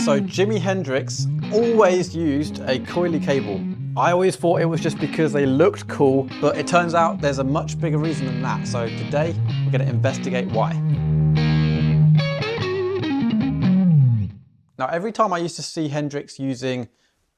So Jimi Hendrix always used a coily cable. I always thought it was just because they looked cool, but it turns out there's a much bigger reason than that. So today we're going to investigate why. Now, every time I used to see Hendrix using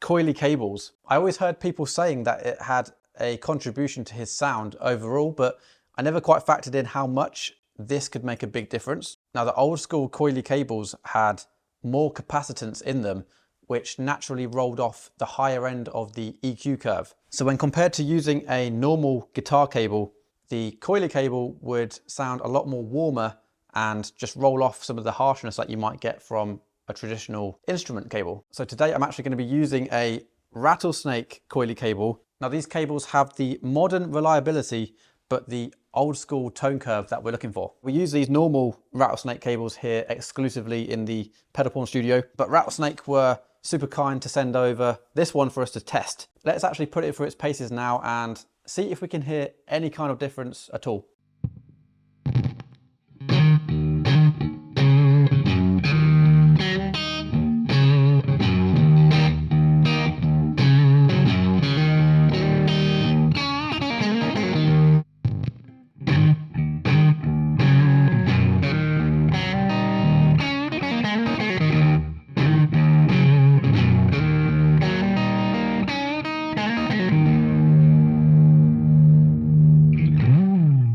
coily cables, I always heard people saying that it had a contribution to his sound overall, but I never quite factored in how much this could make a big difference. Now, the old school coily cables had more capacitance in them, which naturally rolled off the higher end of the EQ curve. So when compared to using a normal guitar cable, the coily cable would sound a lot more warmer and just roll off some of the harshness that you might get from a traditional instrument cable. So today I'm actually going to be using a Rattlesnake coily cable. Now, these cables have the modern reliability, but the old school tone curve that we're looking for. We use these normal Rattlesnake cables here exclusively in the Pedal Studio, but Rattlesnake were super kind to send over this one for us to test. Let's actually put it through its paces now and see if we can hear any kind of difference at all.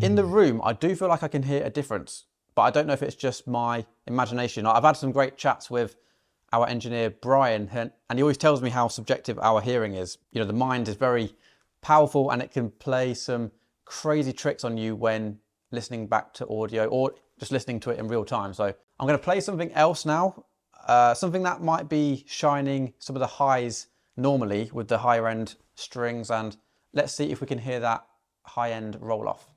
In the room, I do feel like I can hear a difference, but I don't know if it's just my imagination. I've had some great chats with our engineer, Brian, and he always tells me how subjective our hearing is. You know, the mind is very powerful and it can play some crazy tricks on you when listening back to audio or just listening to it in real time. So I'm going to play something else now, something that might be shining some of the highs normally with the higher end strings, and let's see if we can hear that high end roll off.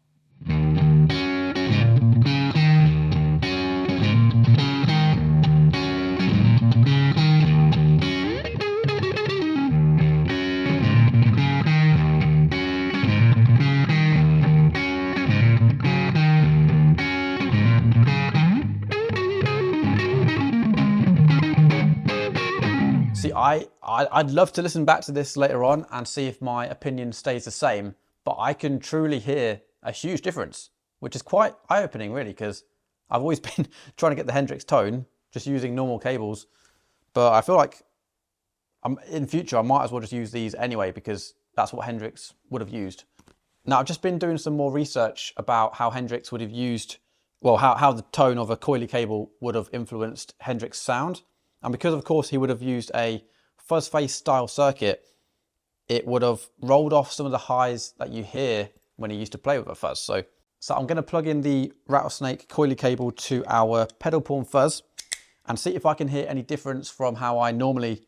See, I'd love to listen back to this later on and see if my opinion stays the same, but I can truly hear a huge difference, which is quite eye-opening really, because I've always been trying to get the Hendrix tone just using normal cables, but I feel like in future I might as well just use these anyway, because that's what Hendrix would have used. Now, I've just been doing some more research about how Hendrix would have used, well, how the tone of a coily cable would have influenced Hendrix sound. And because, of course, he would have used a fuzz face style circuit, it would have rolled off some of the highs that you hear when he used to play with a fuzz. So I'm going to plug in the Rattlesnake coily cable to our pedal pawn fuzz and see if I can hear any difference from how I normally,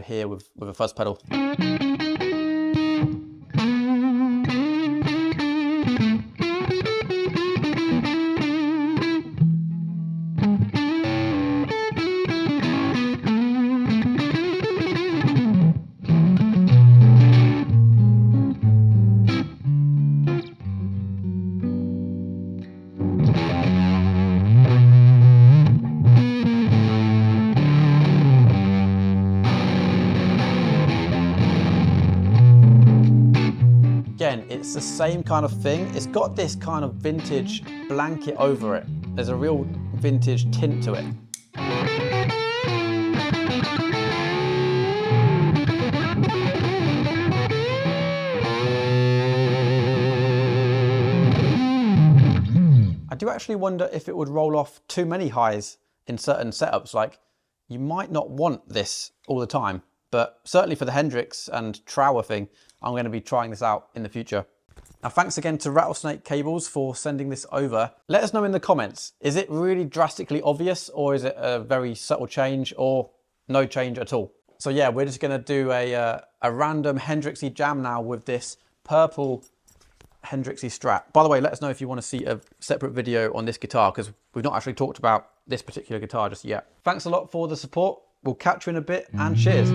hear with a fuzz pedal. Again, it's the same kind of thing. It's got this kind of vintage blanket over it. There's a real vintage tint to it. I do actually wonder if it would roll off too many highs in certain setups. Like, you might not want this all the time, but certainly for the Hendrix and Trower thing, I'm going to be trying this out in the future. Now, thanks again to Rattlesnake Cables for sending this over. Let us know in the comments, is it really drastically obvious, or is it a very subtle change, or no change at all? So yeah, we're just going to do a random Hendrixy jam now with this purple Hendrixy Strat. By the way, let us know if you want to see a separate video on this guitar, because we've not actually talked about this particular guitar just yet. Thanks a lot for the support. We'll catch you in a bit, and cheers.